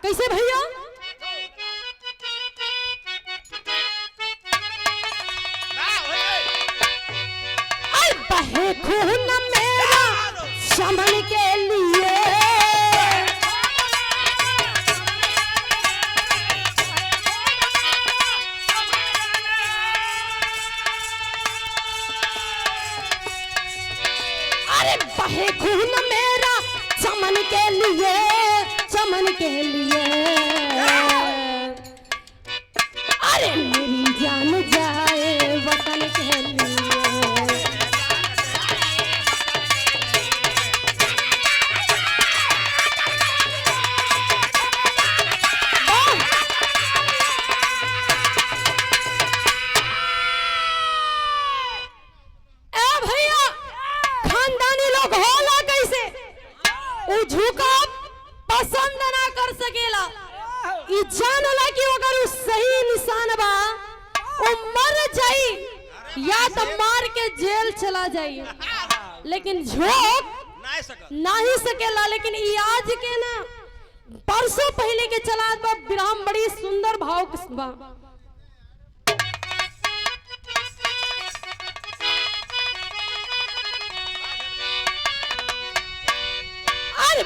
कैसे भैया? बहे खून मेरा चमन के लिए, अरे बहे खून मेरा चमन के लिए, चमन के लिए, अरे मेरी जान जाए वतन के लिए। झुका पसंद ना कर सकेला, ई जानला कि अगर उस सही निशान बा वो मर जाई या तो मार के जेल चला जाई, लेकिन झोंक नहीं सकेला। लेकिन ई आज के ना परसों पहले के चला बा विराम बड़ी सुंदर भाव बा।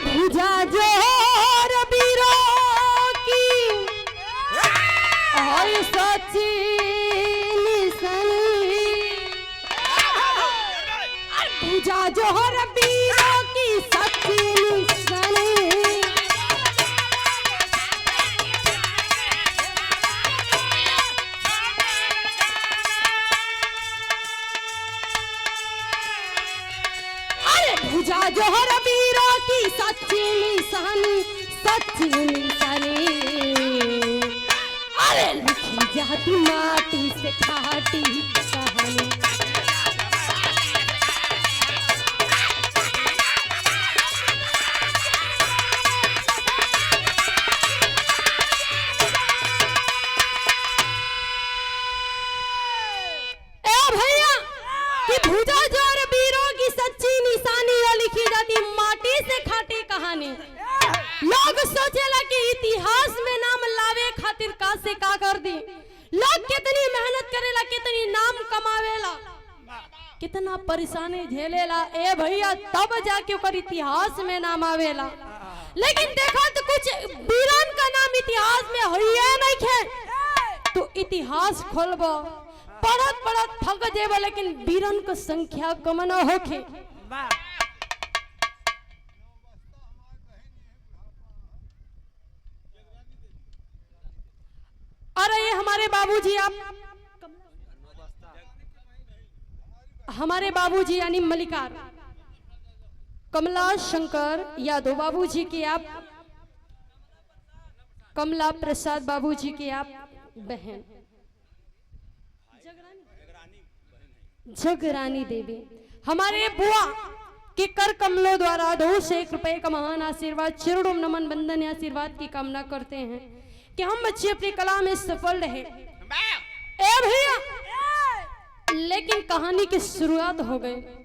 भुजा जोर बीरों की और सच्ची निशानी, भुजा जोर बीरों की सच्ची निशानी, अरे भुजा जोर बीरों की सच्ची निशानी, सच्ची निशानी, अरे लिखी जाती माटी से खाटी कहानी। ए भैया कि भुजा जोर वीरों की सच्ची निशानी और लिखी जाती माटी से खाटी कहानी। लोग सोचेला कि इतिहास में नाम लावे खातिर का से का कर दी, लोग कितनी मेहनत करेला, कितनी नाम कमावेला, कितना परेशानी झेलेला, ए भैया तब जाके ओकर इतिहास में नाम आवेला। लेकिन देखो तो कुछ वीरन का नाम इतिहास में होइए नहीं है, तो इतिहास खोलबो पढ़त पढ़त थक जेबो, लेकिन वीरन की संख्या कम न होखे। अरे ये हमारे बाबूजी, आप हमारे बाबूजी यानी मलिकार कमला शंकर यादव बाबूजी के आप, कमला प्रसाद बाबूजी के आप बहन जगरानी देवी, हमारे बुआ के कर कमलों द्वारा 2 से 1 रुपए का महान आशीर्वाद, चरणों में नमन बंदन आशीर्वाद की कामना करते हैं कि हम बच्चे अपनी कला में सफल रहे। ए भैया लेकिन कहानी की शुरुआत हो गई।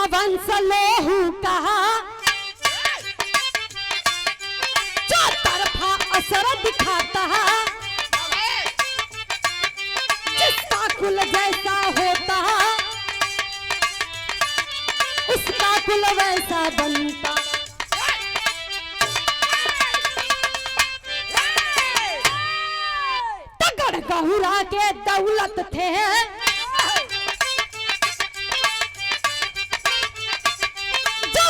वंश लोहू कहा जो तरफा असर दिखाता है, जिसका कुल जैसा होता उसका कुल वैसा बनता। तगड़ गहुरा के दौलत थे,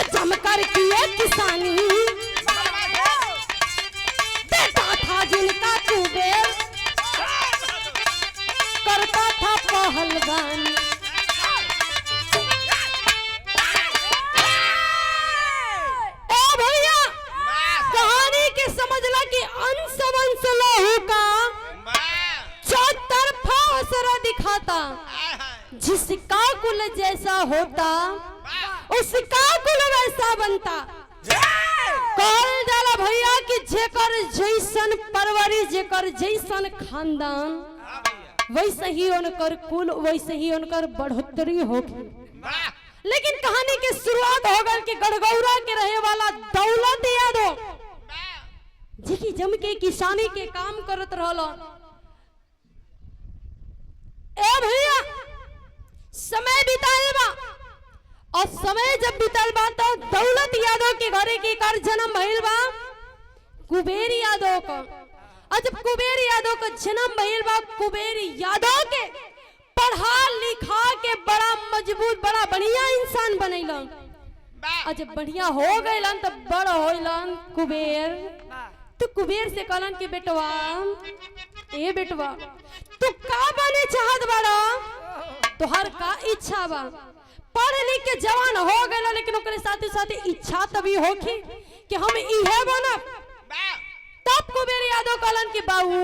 जमकर किए किसानी, देता था जिनका कुबेर, करता था पहलवानी। ए भैया कहानी के समझ ला कि अंश वंश लोहू का चौतरफा असरा दिखाता, जिसका कुल जैसा होता उसका कुल वैसा बनता। कहल जाला भैया कि जेकर जैसन परवरिश, जेकर जैसन खानदान, वैसे ही उनकर कुल, वैसे ही उनकर बढ़ोतरी होगी। लेकिन कहानी की शुरुआत हो गई कि गढ़गौरा के रहे वाला दौलत यादव जी की जम के किसानी के काम करत रहलो। ए भैया समय बिताए बा, और समय जब बितल बा तो दौलत यादव के घरे के कर जन्म भइल बा कुबेर यादव का। और जब कुबेर यादव का जन्म भइल बा, कुबेर यादव के पढ़ा लिखा के बड़ा मजबूत, बड़ा बढ़िया इंसान बनैलन। और जब बढ़िया हो गइलन तब बड़ होइलन कुबेर। तो कुबेर से कहलन कि बेटवा, ए बेटवा, तू का बने चाहत बड़ा, तोहर का इच्छा बा? पढ़ लिख के जवान हो गए, लेकिन ओकरे साथे साथे इच्छा तभी होखी कि हम इहे बनब। तब कुबेर यादव कहलन कि बाबू,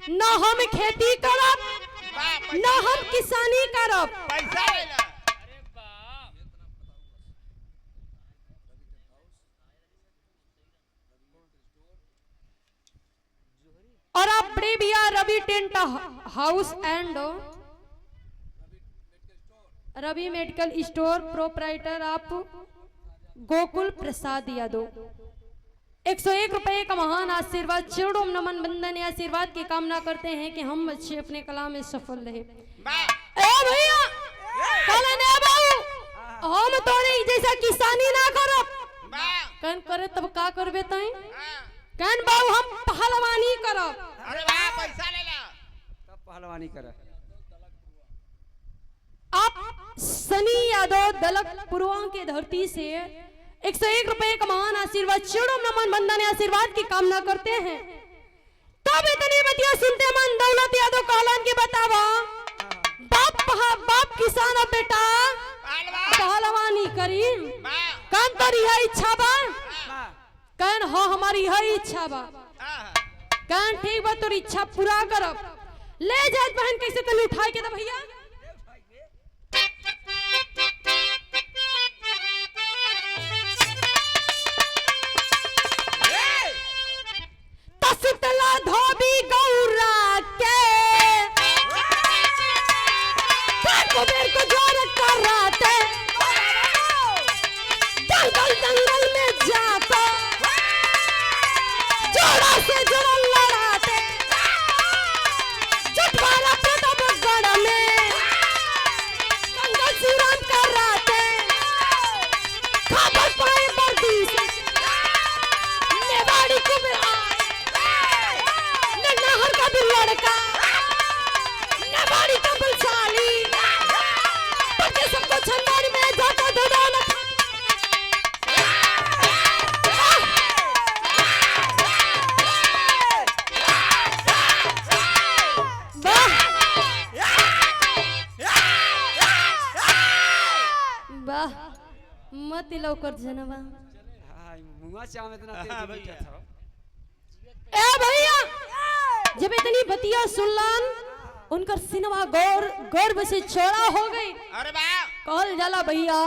न हम खेती करब, न हम किसानी करब, और आप बड़े भैया Ravi tent house and Ravi medical store proprietor आप गोकुल प्रसाद यादव 101 रुपए का महान आशीर्वाद, चरणों नमन बंदन आशीर्वाद की कामना करते हैं कि हम अच्छे अपने कला में सफल रहे। भैया हम तोरे जैसा किसानी ना करब, कन करे तब का करबे तई? कन बाबू हम पहलवानी करब। अरे वाह, पैसा ले ला तब पहलवानी करे। आप सनी यादव दलकपुरवा के धरती से 101 रुपए का महान आशीर्वाद, चरणों नमन बंदन आशीर्वाद की कामना करते हैं। तब इतनी बतिया सुनते मन दौलत यादव कहलन के बतावा, बाप किसान और बेटा पहलवानी करी, कन तोरी है इच्छा बा? कन हो हमारी है इच्छा बा। कन ठीक बा, तोरी इच्छा पूरा करब। ले जात बहन कैसे तनी उठाए के दा भैया। तसतला धोबी गौरा के कुबेर को जोर कर राते, जंगल में जाता जोड़ा से जोड़ा लड़ाते, चटवारा पे तब गढ़ में जंगल सुराम कर राते, खबर पाए बर्दी से नेवाड़ी कुबेर नहर का भी लड़का, नेवाड़ी का बलशाली, पके सबको छंदारी में जाता धड़ाना। वाह मत लौकर जनवा। मुंगा चाव इतना तेज बैठा था। ए भैया जब इतनी बतिया सुनलन, उनकर सिनवा गर्व से चौड़ा हो गई। अरे वाह, कहल जाला भैया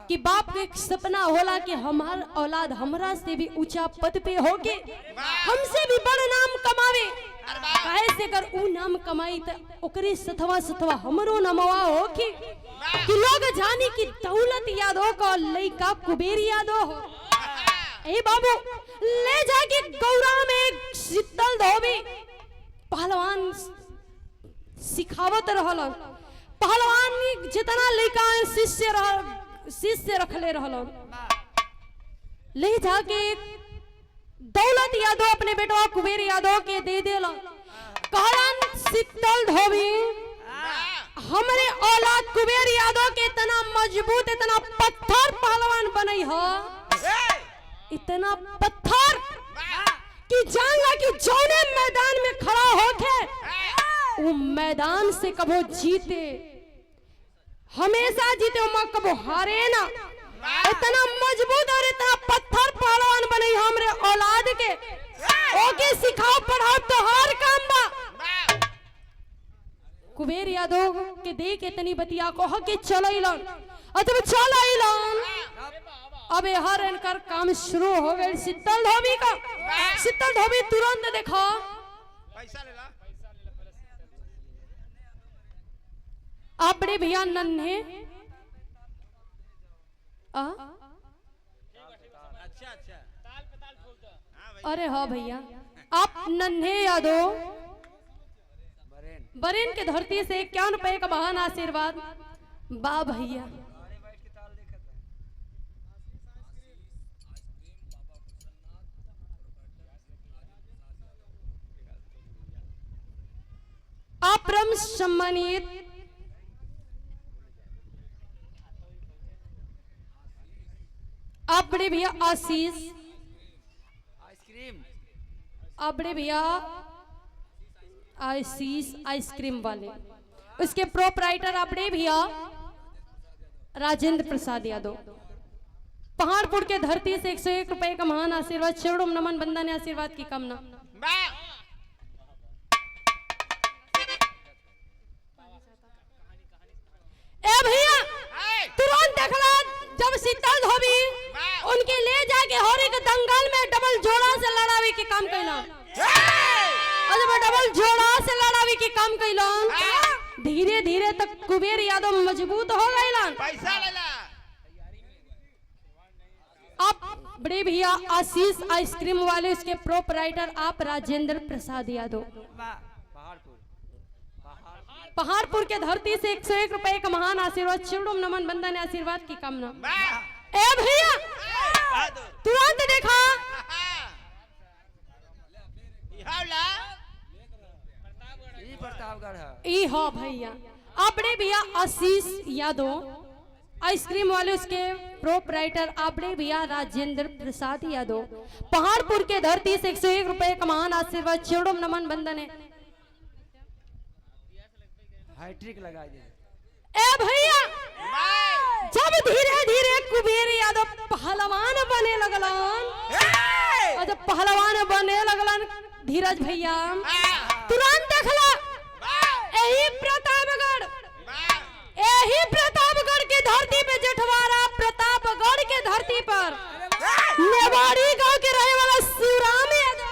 कि बाप के एक सपना होला कि हमार औलाद हमरा से भी ऊंचा पद पे होके हमसे भी बड़ नाम कमावे। काहे से कर ऊ नाम कमाई त ओकरे सथवा हमरो नमवा होके कि लोग जानी कि दौलत यादव का लइका कुबेर यादव हो। ए बाबू ले जाके गौरा में शीतल धोबी पहलवान सिखावत रहल। पहलवान जितना लइका शिष्य रखले रहल, ले जाके दौलत यादव अपने बेटवा कुबेर यादव के दे देला। कहलन शीतल धोबी हमरे औलाद कुबेर यादव के इतना मजबूत, इतना पत्थर पहलवान बनई हो, इतना पत्थर कि जानला कि जौने मैदान में खड़ा होके वो मैदान से कबो जीते, हमेशा जीते, वो कबो हारे ना। इतना मजबूत और इतना पत्थर पहलवान बने हमरे औलाद के, ओके सिखाओ पढ़ाओ तो हर काम बा। कुबेर यादव के देख इतनी बतिया कह के चलैलन और जब चलैलन अब हर इनकर काम शुरू हो गए शीतल धोबी का। शीतल धोबी तुरंत देखो पैसा ले ला आप बड़े भैया नन्हे अच्छा अच्छा अरे हाँ भैया आप नन्हे यादव बरेन बरेन के धरती से 51 रुपए का महान आशीर्वाद वाह भैया। अरे बैठ के ताल देखत है। आप परम सम्मानित आप बड़े भैया आशीष आइसक्रीम आप बड़े भैया आशीष आइसक्रीम वाले उसके प्रोपराइटर आप बड़े भैया राजेंद्र प्रसाद यादव पहाड़पुर के धरती से 101 रुपए का महान आशीर्वाद चरणों में नमन बंदन आशीर्वाद की कामना। ए भैया तुरंत देखला जब शीतल धोबी उनके ले जाके हर एक दंगल में डबल जोड़ा से लड़ावे के काम कैला और जब डबल जोड़ा से लड़ावे के काम कैला धीरे धीरे तक कुबेर यादव मजबूत हो गए। पैसा ले ला आप बड़े भैया आशीष आइसक्रीम वाले उसके प्रोपराइटर आप राजेंद्र प्रसाद यादव पहाड़पुर पहाड़पुर के धरती से 101 रुपए का महान आशीर्वाद चरणों में नमन बंदन आशीर्वाद की कामना। ए भैया तुरंत देखा ई प्रतापगढ़ है। ई हो भैया आप बड़े भैया आशीष यादव आइसक्रीम वाले उसके प्रोपराइटर आप बड़े भैया राजेंद्र प्रसाद यादव पहाड़पुर के धरती से 101 रुपए का महान आशीर्वाद चरणों में नमन बंदन है। हैट्रिक लगा दे। ए भैया जब धीरे धीरे कुबेर यादव पहलवान बने लगलन और जब पहलवान बने लगलन धीरज भैया तुरंत देखला यही प्रतापगढ़ की धरती पे जेठवाड़ा प्रतापगढ़ के धरती पर नेवाड़ी गांव के रहे वाला शिवराम यादव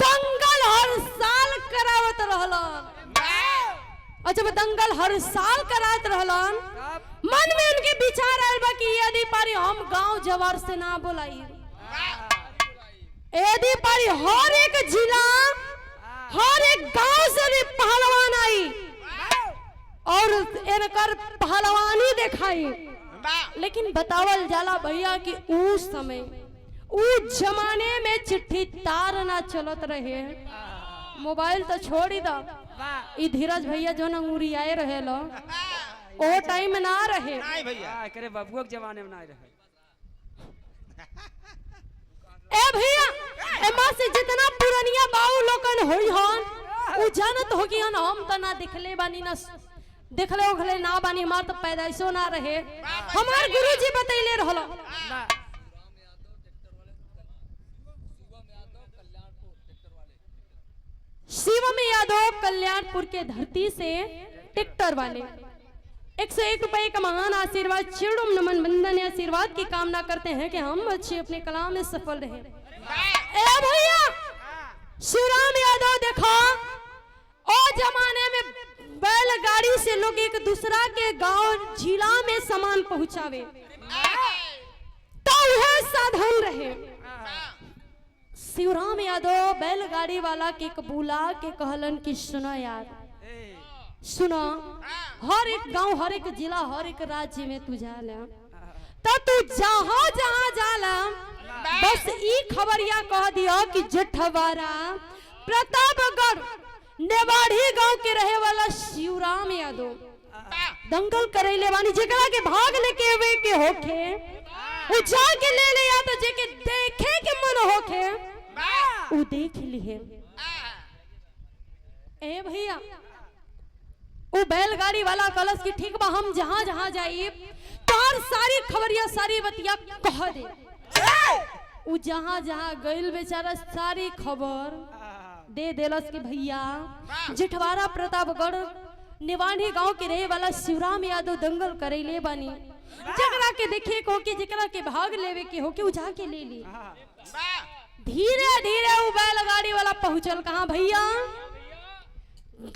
दंगल हर साल करावत रहलन और जब दंगल हर साल करात रहलन मन में उनके विचार आयल बा कि यदि पारी हम गांव जवार से ना बोलाई यदि पारी हर एक जिला हर एक गांव से भी पहलवान आई और इनकर पहलवानी दिखाई। लेकिन बतावल जाला भैया कि उस समय उस जमाने में चिट्ठी तार ना चलत रहे मोबाइल तो छोड़ ही दा ई धीरज भैया जो अंगूरी आए रहे लो ओ टाइम ना रहे नहीं भैया करे बबुआ के जमाने में ना रहे। ए भैया एमा से जितना पुरानिया बाऊ लोकन होई हन उ जानत हो कि हम त ना दिखले बानी ना देखले ओखले ना बानी हमार तो पैदाइशो ना रहे हमार गुरुजी बतैले रहलो। शिवम यादव कल्याणपुर के धरती से ट्रैक्टर वाले 101 रुपए का महान आशीर्वाद चरणों में नमन बंदन आशीर्वाद की कामना करते हैं कि हम अच्छे अपने कलाम में सफल रहे। ए भैया शिवराम यादव देखो ओ जमाने में बैलगाड़ी से लोग एक दूसरा के गांव जिला में सामान पहुंचावे तो वह साधन रहे। शिवराम यादव बैलगाड़ी वाला के बुला के कहलन कि सुनो यार सुनो हर एक गांव हर एक जिला हर एक राज्य में तू जाला तो तू जहां जहां जाला बस ई खबरिया कह दियो कि जेठवाड़ा प्रतापगढ़ नेवाड़ी गांव के रहे वाला शिवराम यादव दंगल करैले वानी जेकरा के भाग लेके आवे के होखे उ जाके ले ले या तो जेके देखे के मन होखे उ देख लिहे। ए भैया उ बैलगाड़ी वाला कलश की ठीक बा हम जहां जहां जाइए तार सारी खबरिया सारी बतिया कह दे उ जहां जहां गइल बेचारा सारी खबर दे देलस कि भैया जिठवारा प्रतापगढ़ निवाणी गांव के रहे वाला शिवराम यादव दंगल करैले बानी, जकरा के देखे को कि जकरा के भाग लेवे के हो के उठा के ले ली। धीरे धीरे वो बैलगाड़ी वाला पहुंचल कहां भैया,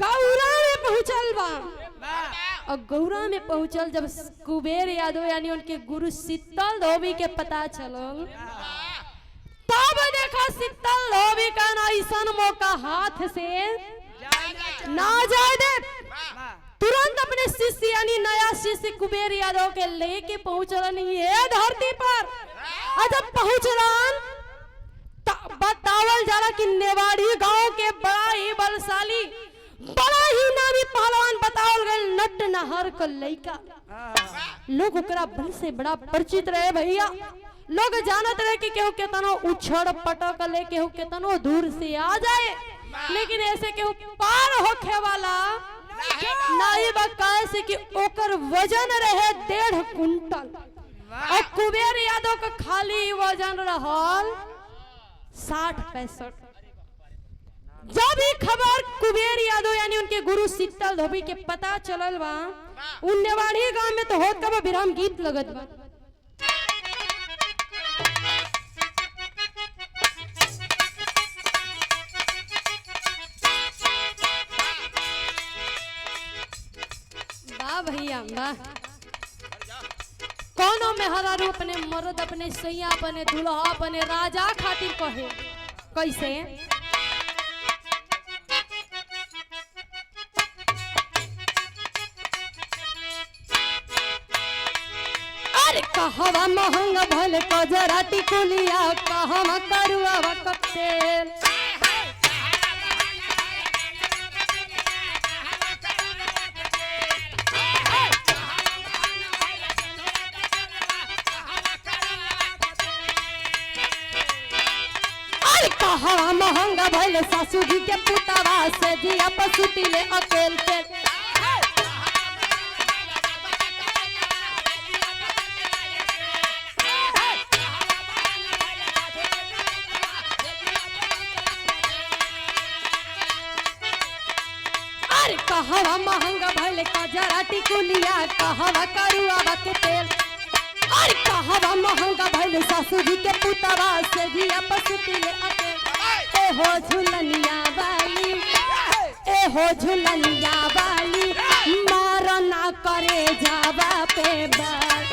गौरा में पहुंचल बा। और गौरा में पहुंचल जब कुबेर यादव यानी उनके गुरु शीतल धोबी के पता चलल, तब देखा शीतल धोबी का ना ऐसा मौका हाथ से ना जाए दे, तुरंत अपने शिष्य यानी नया शिष्य कुबेर यादव के लेके पहुंचलन ये धरती पर। और जब पहुंचलन बतावल जाला कि नेवाड़ी गांव के बड़ा ही बलशाली बड़ा ही नामी पहलवान बतावल गए नट नहर का लइका। लोग ओकरा बल से बड़ा परिचित रहे भैया, लोग जानत रहे कि केहू केतनो उछड़ पटक ले केहू केतनो दूर से आ जाए, लेकिन ऐसे केहू पार होखे वाला नहीं बकाए से कि ओकर वजन रहे 1.5 कुंटल और कुबेर यादव का खाली वजन रहल 60-65। जब ही खबर कुबेर यादव यानी उनके गुरु शीतल धोबी के पता चलल बा, उन नेवाड़ी गांव में तो होत का विराम गीत लगत बा। वाह भैया वाह, कौनो मेहरारू अपने मर्द अपने सैया अपने दुल्हा अपने राजा खातिर कहे कैसे, अरे कहवा महंगा भले कजरा टिकुलिया कहवा करुआ कप्तेल, कहवा महंगा भले सासू जी के पुतवा से जिया पसुती ले अकेल के, अरे कहवा महंगा भले कजरा टिकुलिया कहवा करुआ के तेल, अरे कहवा महंगा भले सासू जी के पुतवा से जिया पसुती ले अकेल। ए हो झुलनिया वाली, ए हो झुलनिया वाली मार ना करे जावा पे बार,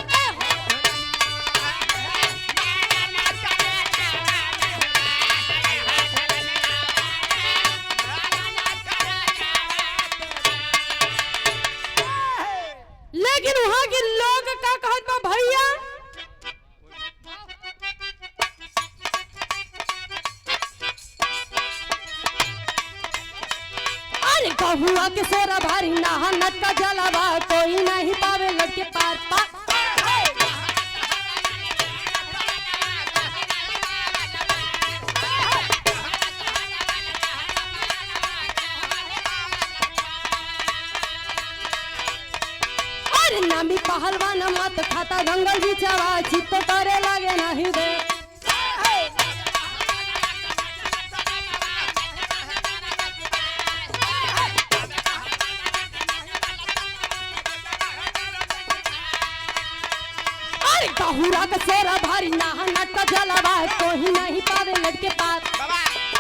लेकिन वहां के लोग का कहत बा भैया, अरे कहुआ के सोरा भारी नहा नट का जलावा कोई नहीं पावे लड़के पार पा, अरे नामी पहलवान मत खाता दंगल भी चवा चित्त करे लगे नहीं दे, कहुरा का सोरा भारी नहा नट का जलावा कोई नहीं पावे लड़के पार,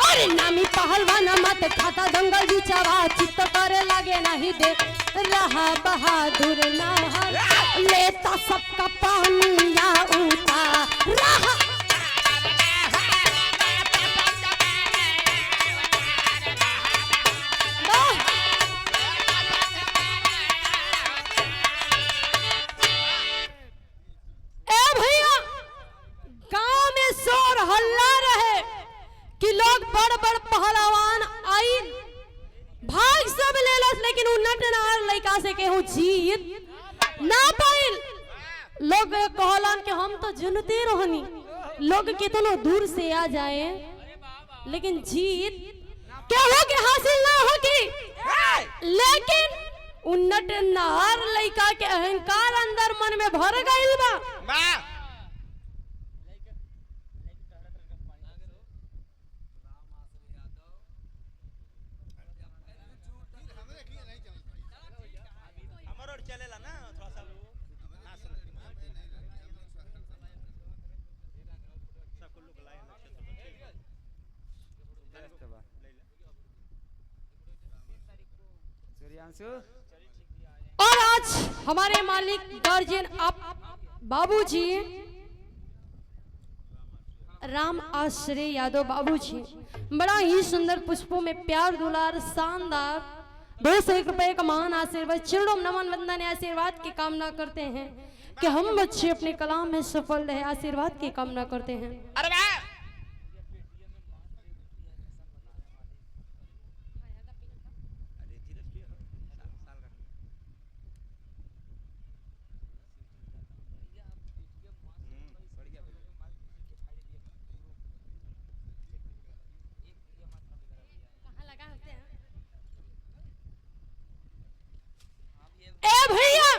अरे नामी पहलवान मत खाता दंगल भी चवा चित्त करे लगे नहीं दे, रहा बहादुर नहर लेता सबका पानिया उतार रहा, लोग बड़ बड़ पहलवान आई भाग सब लेलस, लेकिन उ नटनार लइका से केहू जीत ना पाइल। लोग कहलन कि हम तो जनते रहनी लोग कितनो दूर से आ जाए, लेकिन जीत केहू के हासिल ना होगी। लेकिन उ नटनार लइका के अहंकार अंदर मन में भर गइल बा। प्रियांशु और आज हमारे मालिक गार्जियन आप बाबूजी राम आश्रय यादव बाबूजी बड़ा ही सुंदर पुष्पों में प्यार दुलार शानदार 201 रुपए का महान आशीर्वाद चरणों में नमन वंदन आशीर्वाद की कामना करते हैं कि हम बच्चे अपने कलाम में सफल रहे आशीर्वाद की कामना करते हैं। अरे वाह ए भैया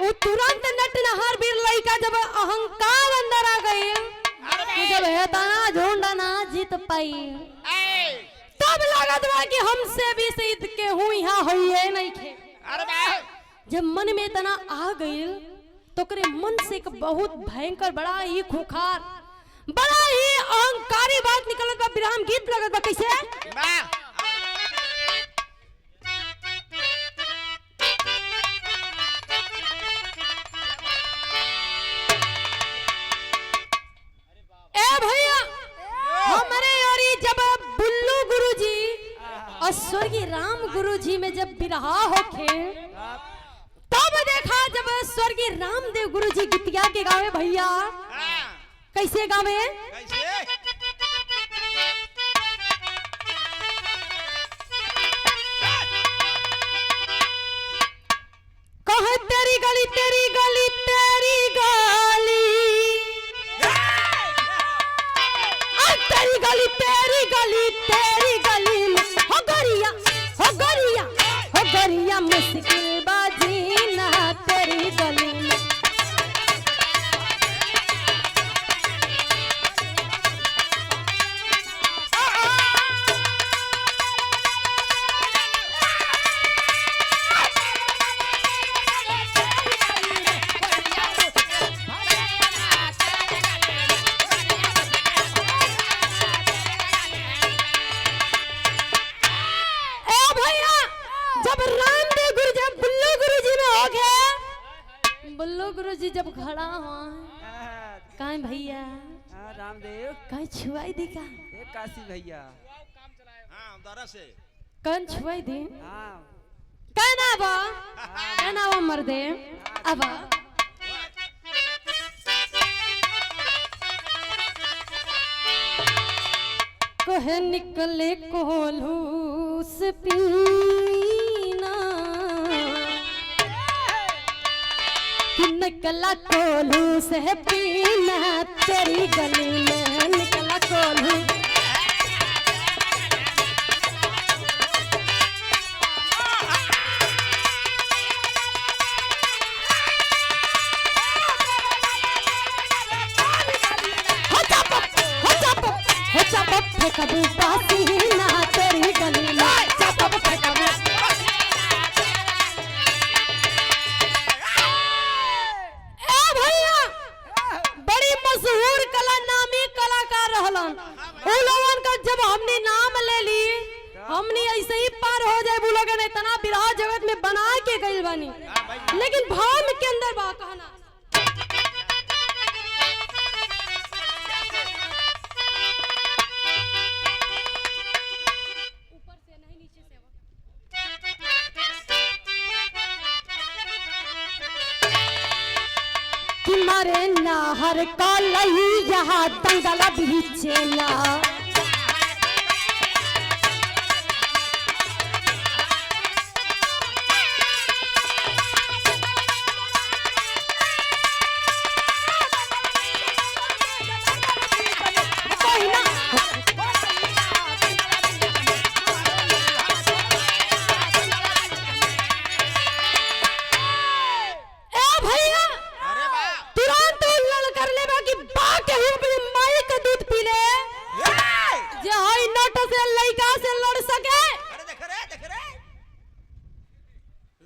वो तुरंत नटनहार वीर लड़का जब अहंकार अंदर आ गई कि जब हेताना झोंडा ना जीत पाई तब लागत बा कि हमसे भी सीध के हूँ यहाँ हुई नहीं खे। अरे वाह जब मन में तना आ गई तो करे मन से एक बहुत भयंकर बड़ा ही खुखार बड़ा ही अहंकारी बात निकलत बा विराम गीत लगत बा कैसे वाह और स्वर्गीय राम गुरुजी में जब बिरहा होखे तब देखा जब स्वर्गीय रामदेव गुरुजी गीतिया के गावे भैया कैसे गावे कहे तेरी गली तेरी गली तेरी गली तेरी गली तेरी गली तेरी गली हो गरिया मुश्किल बाजी ना तेरी गली में। बुल्लू गुरुजी जब खड़ा हुआ कहीं भैया रामदेव कहीं छुआई दी का काशी भैया से कहीं छुआई दी कहना बा कहना वो मर दे अब कहे निकले कोल्हू से पीना निकला कोल्हू से पीना तेरी गली में निकला कोल्हू कभी पासी ना तेरी गली में जब हमने नाम ले ली हमने ऐसे ही पार हो जाए बोलोगे नहीं तना विराह जगत में बना के गई बानी लेकिन भाव के अंदर बा कहना ऊपर से नहीं नीचे से कि मारे नाहर का लही यहाँ दंगल बीचे ना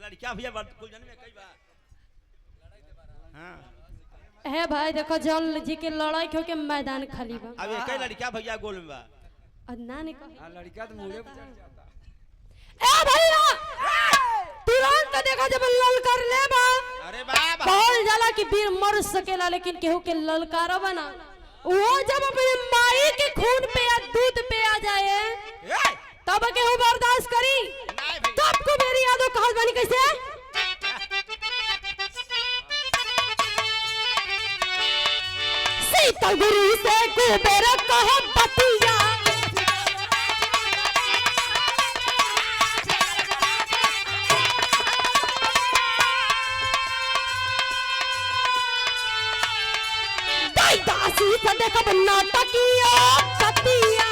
लड़कियां भैया कुल जन में कई बार हां है भाई देखो जौन जी के लड़ाई हो के मैदान खाली बा अब एक लड़कियां भैया गोल में बा अन्ना ने कहा लड़का तो मुड़े पे चढ़ जाता ए भैया का देखा जब ललकार ले बा अरे बाबा बोल जाला कि वीर मर सकेला लेकिन केहू के ललकारा बना वो जब अपने माई के खून पे या दूध पे आ जाए ए, तब केहू बर्दाश्त करी नहीं भैया तब को मेरी यादों कहल बनी कैसे सीता गुरु से कुबेर कहो बतिया दासी से देखब नाटकिया कतिया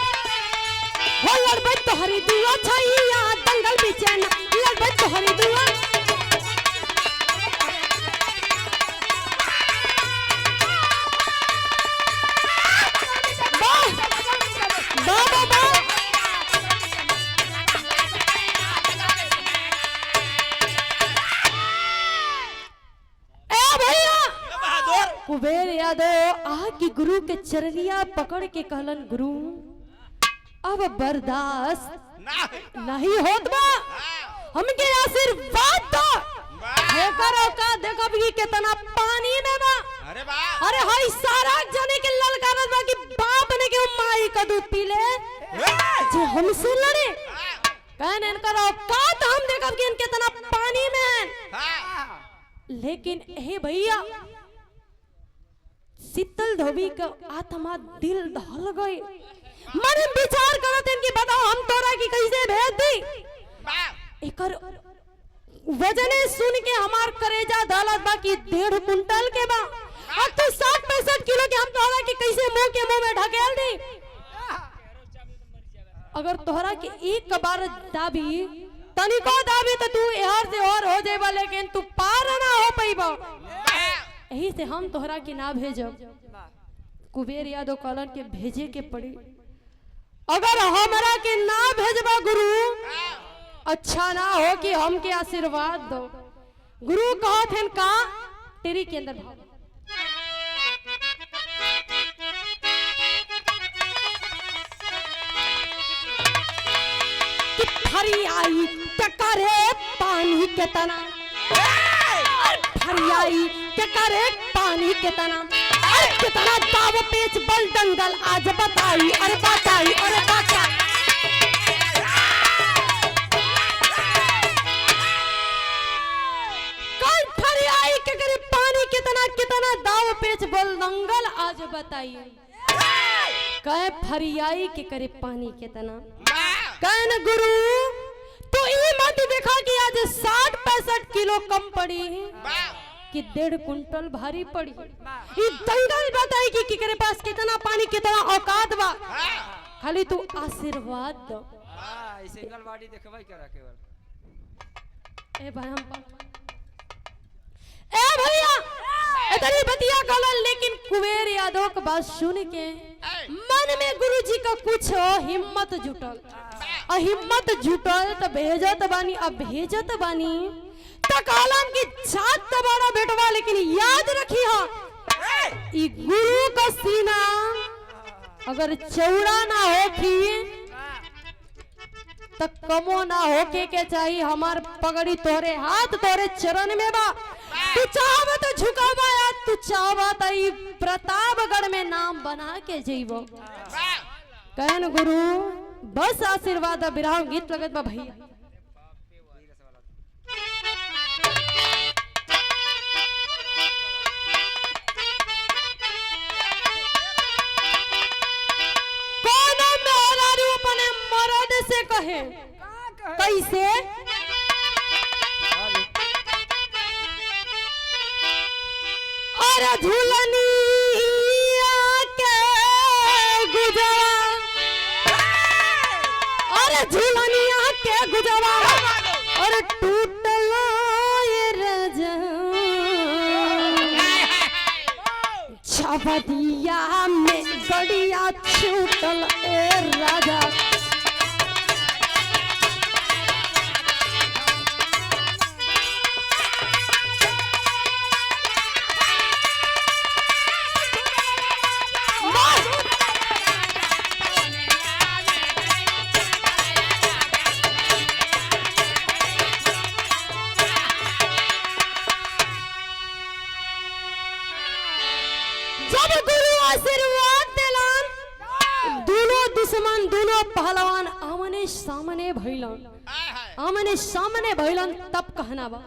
हो लड़बै तोहरी दुआ छैया दंगल बिचन लड़बै तोहरी दुआ बहादुर कुबेर यादव आ की गुरु के चरनिया पकड़ के कहलन गुरु अब बर्दाश्त नहीं नहीं होत बा हमके आशीर्वाद दो हेकर औका देखब कि कितना पानी में बा अरे बाप अरे हाय सारा जने के ललकारत बा कि बाप ने के माई का दूध पी ले जे हमसे लड़े कहन इनकर औकात हम देखब कि इनके कितना पानी में है लेकिन हे भैया शीतल धोबी का आत्मा दिल दहल गई मन में विचार करत इनकी बताओ हम तोरा की कैसे भेज दी एकर वजने सुन के हमार करेजा दौलत बा की 1.5 कुंटल के बा अब तो 60-65 किलो के हम तोरा की कैसे मुंह के मुंह में ढकेल दी अगर तोहरा के एक बार दाबी तनिको दाबी तो तू एहर से और हो जाएबा लेकिन तू पार ना हो पाइबा यही से हम तोहरा के ना भेजब कुबेर यादव कलन के भेजे के पड़ी अगर हमरा के ना भेजबा गुरु अच्छा ना हो कि हमके आशीर्वाद दो गुरु कहत हैं का तेरी के अंदर भाव कि फरियाई टकरे पानी के तना फरियाई टकरे पानी के तना अरे कितना दाव पेच बल दंगल आज बताई अरे बताई अरे बताई कल फरियाई के करे पानी कितना कितना दाव पेच बल दंगल आज बताइए कहे फरियाई के करे पानी कितना कहन गुरु तो ये मत देखा कि आज 60-65 किलो कम पड़ी कि 1.5 कुंटल भारी पड़ी ये दंगल बताई कि करे पास कितना पानी कितना औकात बा खाली तू आशीर्वाद दो सिंगल बॉडी देखबै करा केवल ए भाई हम ए भैया इतनी बतिया कहलन लेकिन कुबेर यादव का बात सुन के मन में गुरुजी का कुछ हिम्मत जुटल और हिम्मत जुटल तो भेजत बानी अब भेजत बानी तो कहलन कि जात तो बड़ा बेटवा लेकिन याद रखी हो ई गुरु का सीना अगर चौड़ा ना होखी तो कमो ना होके के चाहिए हमार पगड़ी तोरे हाथ तोरे चरण में बा तू चाहबा तो झुकाबा या तू चाहबा तो ई प्रतापगढ़ में नाम बना के जइबो कहन गुरु बस आशीर्वाद बिरहा गीत लगत बा भैया कोनो मेरा रूप ने मरद से कहे कैसे अरे झूलनिया के गुजरा अरे झूलनिया के गुजरा और टूटल ये रजा छबदिया में गड़िया छूटल ए राजा जब गुरु आशीर्वाद दिलन दोनों दुश्मन दोनों पहलवान आमने सामने भइलन हाय हाय आमने सामने भइलन तब कहना बा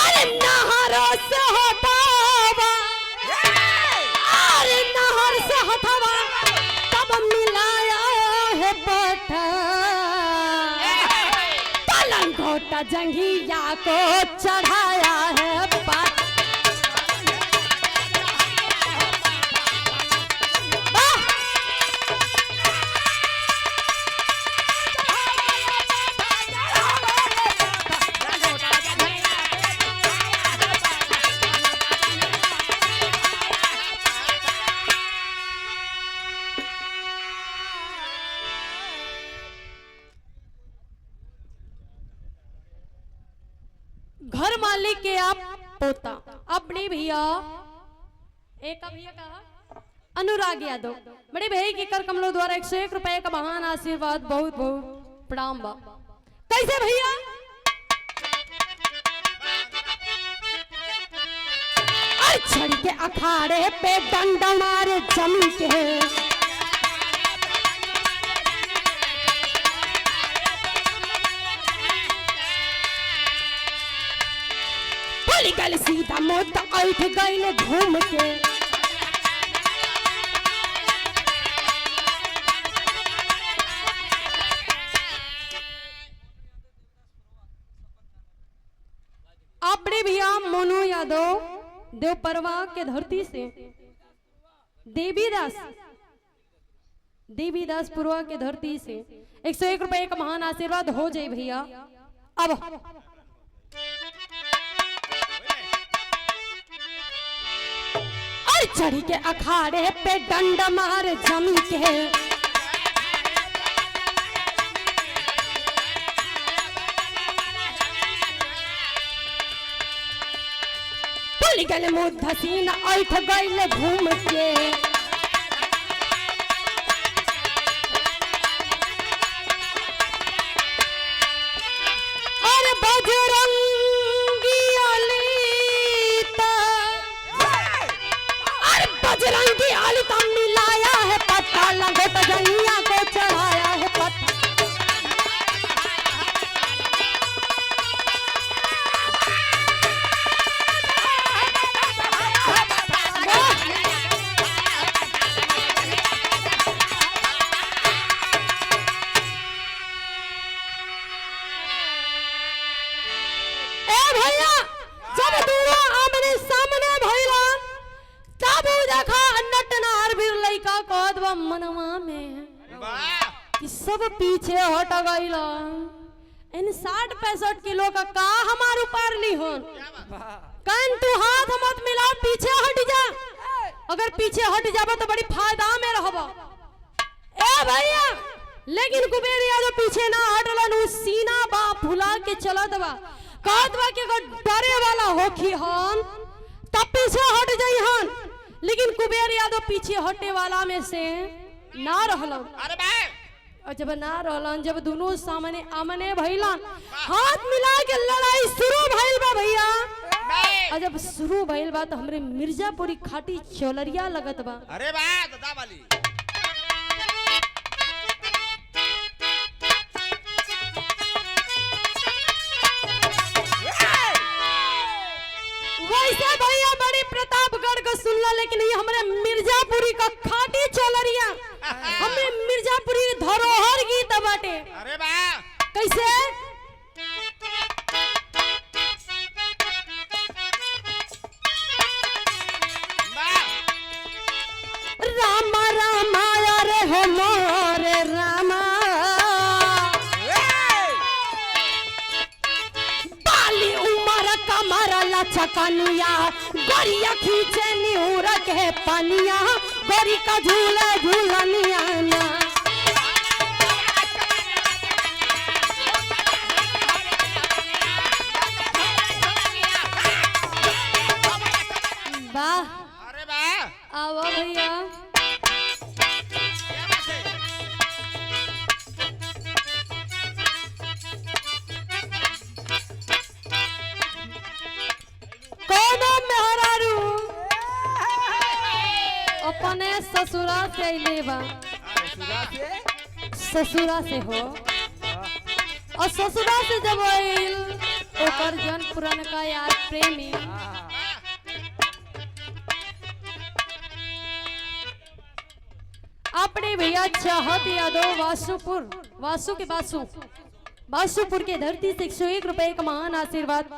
अरे नहर से हटावा अरे नहर से हटावा तब मिलाया है पत्थर लंगोटा जंघिया को चढ़ाया है वाह घर मालिक के आप पोता अपने भैया एक भैया कहा अनुराग यादव बड़े भैया की कर कमलों द्वारा 101 रुपए का महान आशीर्वाद बहुत बहुत प्रणाम बा कैसे भैया छड़ी के अखाड़े पे डंड मारे जम के गल सीधा मोत उठ गई घूम के अपने भैया मोनू यादव देवपरवा के धरती से देवीदास पुरवा के धरती से 101 रुपए का महान आशीर्वाद हो जाए भैया अब चढ़ी के अखाड़े पे डंड मार जम के पुल गल मुँह धसीन उठ गई घूम के और बजरंगी बजरंगी आली तम मिलाया है पत्ता लंगोट जंगिया को चढ़ाया है पत्ता ए भैया जब दोनों आमने सामने भइला तब देखा नटनार भी लइका कदवा मनवा में वाह कि सब पीछे हट गइला इन 60-65 किलो का हमार ऊपर ली होन कान तू हाथ मत मिला पीछे हट जा अगर पीछे हट जाबा तो बड़ी फायदा में रहबा ए भैया लेकिन कुबेर यादव पीछे ना हटलन उ सीना बा फुला के चलत बा कदवा के डरे वाला होखी हन तब पीछे हट जाई हन लेकिन कुबेर यादव पीछे हटे वाला में से ना रहलन अरे भाई और जब ना रहलन जब दोनों सामने आमने भइलन हाथ मिला के लड़ाई शुरू भइल बा भैया और जब शुरू भइल बा तो हमरे मिर्जापुरी खाटी चौलरिया लगत बा अरे वाह दादा वाली वैसे भैया बड़ी प्रतापगढ़ को सुन लो लेकिन ये हमारे मिर्जापुरी का खाटी चौलरिया हमरे मिर्जापुरी धरोहर गीत बाटे अरे वाह कैसे राम राम रे हो मोरे रामा बाली उमर कमर लचकनिया गोरिया खींचे निहुर के पनिया गोरी का झूले झूलनिया ना वाह अरे वाह आओ भैया क्या बात है ससुरा से अइले बा। ससुरा से ससुरा से हो हाँ, और ससुरा से जब आइल ओकर जन पुरान का यार प्रेमी हाँ, अपने भैया चाहत यादव वासुपुर के धरती से 101 रुपए का महान आशीर्वाद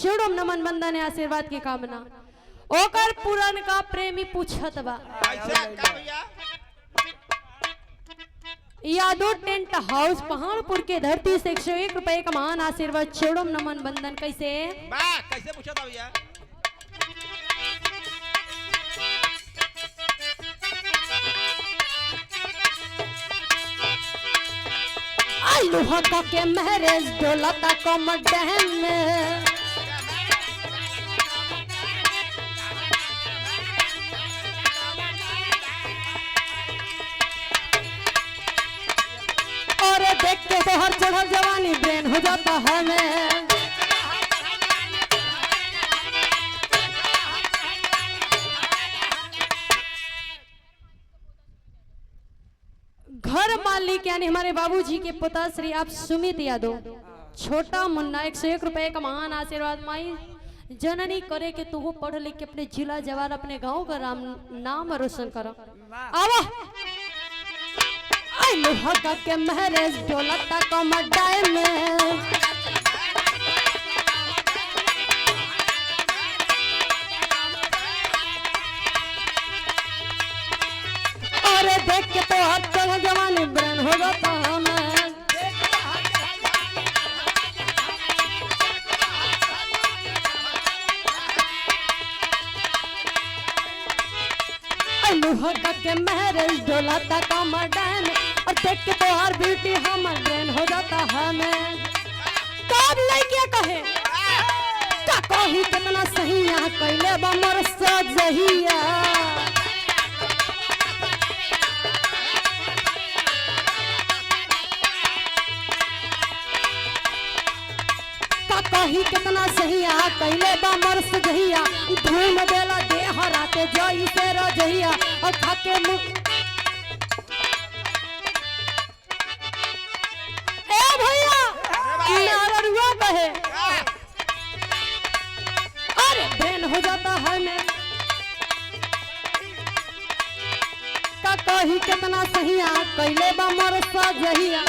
चुड़म नमन बंदन आशीर्वाद की कामना ओकर पुरान का प्रेमी पूछत बा। कैसे का भैया यादव टेंट हाउस पहाड़पुर के धरती से 101 रुपए का महान आशीर्वाद चुड़म नमन बंदन कैसे वाह कैसे पूछा था भैया लोहा का के मैरिज डोलता कम डैम में और देख के तो हर चढ़ल जवानी ब्रेन हो जाता है मैं घर मालिक यानी हमारे बाबूजी के पिता श्री आप सुमित यादव छोटा मुन्ना 101 रुपए का महान आशीर्वाद माई जननी करे के तू पढ़ लिख के अपने जिला जवार अपने गांव का नाम रोशन करो आवा आई लोहा का के मैरिज डोलता कम डाय में और देख के तो हर चढ़ जवानी ब्रेन हो जाता हमें लोहा का के मैरिज डोलाता कम डैम और देख के तो हर ब्यूटी हमर ब्रेन हो जाता हमें कब लइके कहे का कही कितना सही यहाँ कैले बा मोर सजहिया कही कितना सही आ कैले बा मर सजहिया धूम देला देह राते जई से रजहिया और खाके मुख ए भैया नाररुआ कहे अरे ब्रेन हो जाता है मैं का कही कितना सही आ कैले बा मर सजहिया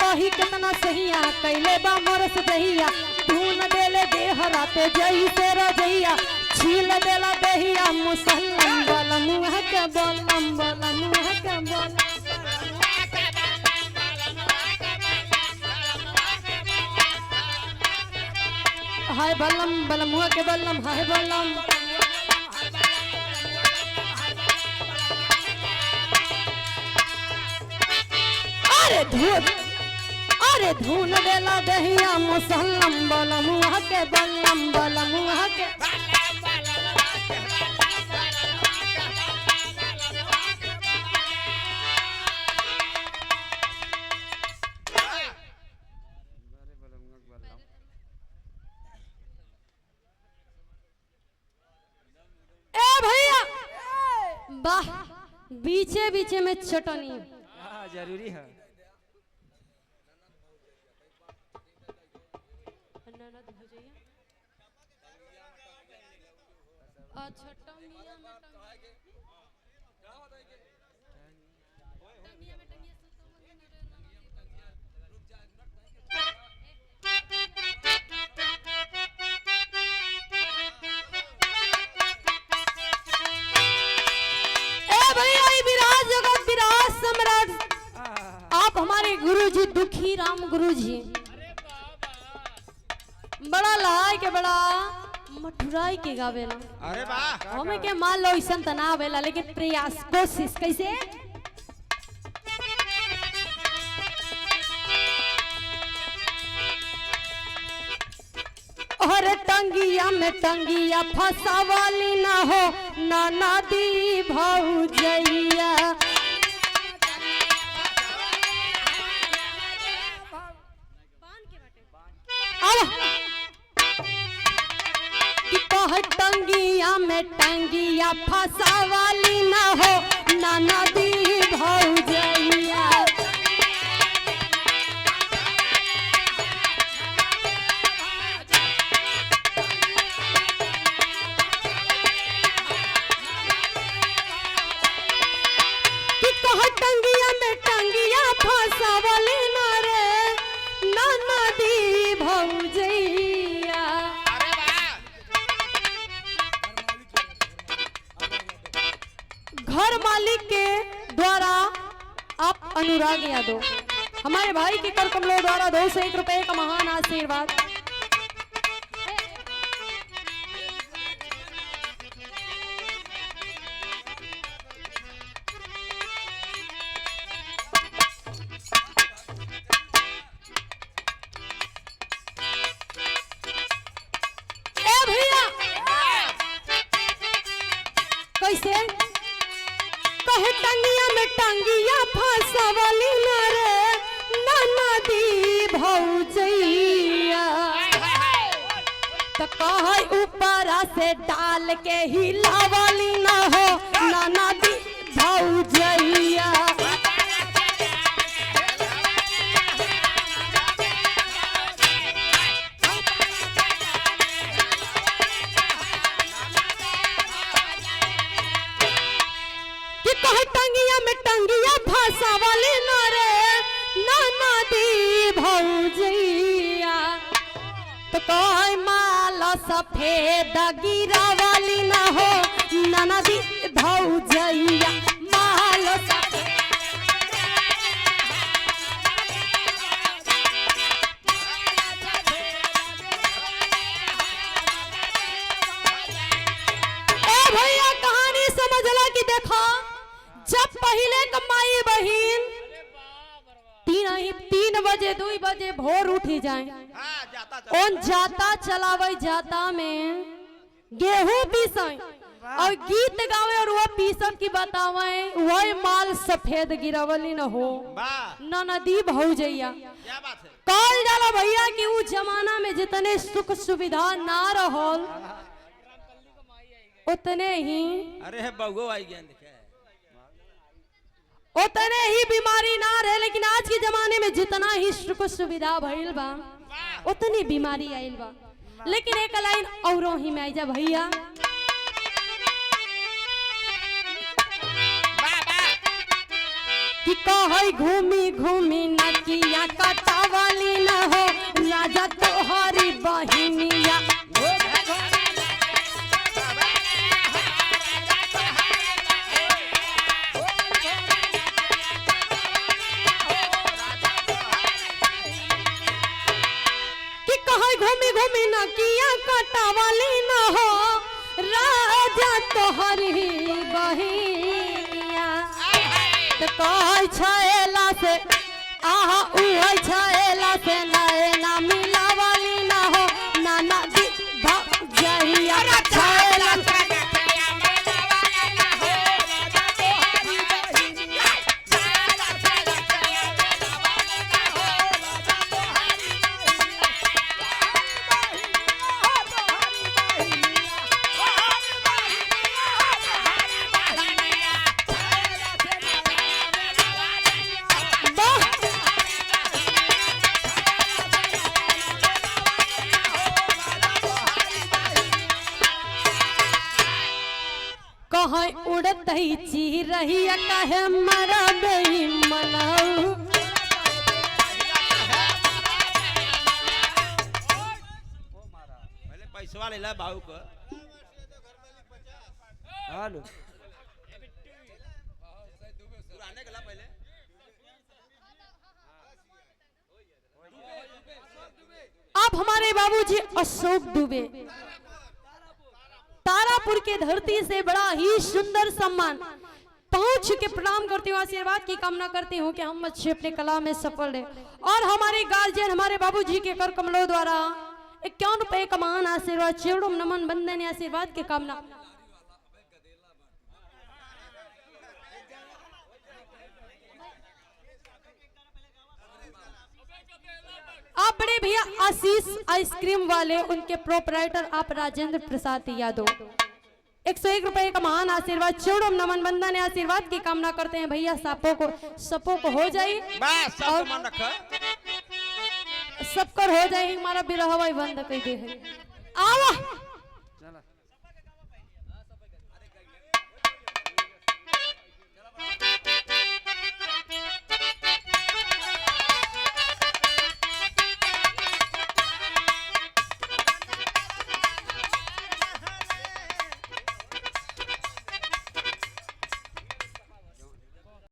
कही कितना सहिया कैले बा मरस दहिया धून देले देह राते जई से रजैया छील देला दहिया मुसल्लम बल मुँह के बलम बल मुँह के बल हाय बलम बल मुँह के बलम हाय बलम अरे धून देला दहिया मुसल्लम बलमुआ के बल्लम बलमुआ के ए भैया वाह बीचे बीचे में चटनी हाँ जरूरी है अच्छा टंगिया में टंगिया में टंगिया ए भैया ये विराज जगत विराज सम्राट आप हमारे गुरुजी दुखी राम गुरुजी बड़ा लाय के बड़ा मठुराई के गावेला अरे वाह हमें के मान लो ऐसा तना आवेला लेकिन प्रयास कोशिश कैसे और टंगिया में टंगिया फसावाली ना हो ना नदी भौजैया टंगिया फसावाली ना हो ननदी भौजैया। कि कह टंगिया में टंगिया फसावाली ना रे ननदी भौजैया। अरे वाह घर मालिक के द्वारा आप अनुराग यादव हमारे भाई के कर कमलों द्वारा 201 रुपए का महान आशीर्वाद। ए भैया कैसे कहे टंगिया में टंगिया फसावली ना रे ननदी भौजैया। तो कहे ऊपर से डाल के हिलावली ना हो ननदी भौजैया। कि कहे टंगिया में टंगिया फसावली ना रे ननदी भौजैया। तो कहे माल सफेद गिरावली ना हो ननदी भौजैया। माल सफेद ए भैया कहानी समझला कि देखो जब पहले कमाई बहिन 3 बजे 2 बजे भोर उठी जाए हाँ जाता ओन जाता चलावे जाता में गेहूं पीसाई और गीत गावे और वो पीसम की बतावे वही माल सफेद गिरावली न हो वाह ननदी भौजैया। क्या बात है कॉल जाला भैया कि वो जमाना में जितने सुख सुविधा ना रहल उतने ही अरे बउगो आई गया देखे उतने ही बीमारी ना रहे। लेकिन आज के जमाने में जितना ही सुख सुविधा भइल बा उतनी बीमारी आइल बा। लेकिन एक लाइन औरों ही में आई जा भैया वाह वाह कि कहै घूमी घूमी नकिया कटावली न हो राजा तोहरी बहिनिया। कि कहै घूमी घूमी नकिया कटावली न हो राजा तोहरी बहिनिया। तो कहै छैला से आहा उहै छैला से नैना मिलावली न हो ननदी भौजैया। छैला से कहे उड़त ही चिरहिया कहे मरा बेई मनाऊ। पहले पैसवा ले ला बाबू को हेलो पुराने गला पहले अब हमारे बाबूजी अशोक दुबे तारापुर के धरती से बड़ा ही सुंदर सम्मान पहुंच के प्रणाम करती हूँ। आशीर्वाद की कामना करती हूँ कि हम अच्छे अपने कला में सफल रहे। और हमारे गार्जियन हमारे बाबूजी के कर कमलों द्वारा 51 रुपए का महान आशीर्वाद चरणों में नमन बंदन आशीर्वाद की कामना। आप बड़े भैया आशीष आइसक्रीम वाले उनके प्रोपराइटर आप राजेंद्र प्रसाद यादव 101 रुपए का महान आशीर्वाद छोड़ो नमन बंदन है आशीर्वाद की कामना करते हैं भैया सपों को हो जाए बस सब मन रखो सबकर हो जाए हमारा बिरहवा बंद कर दे है आवा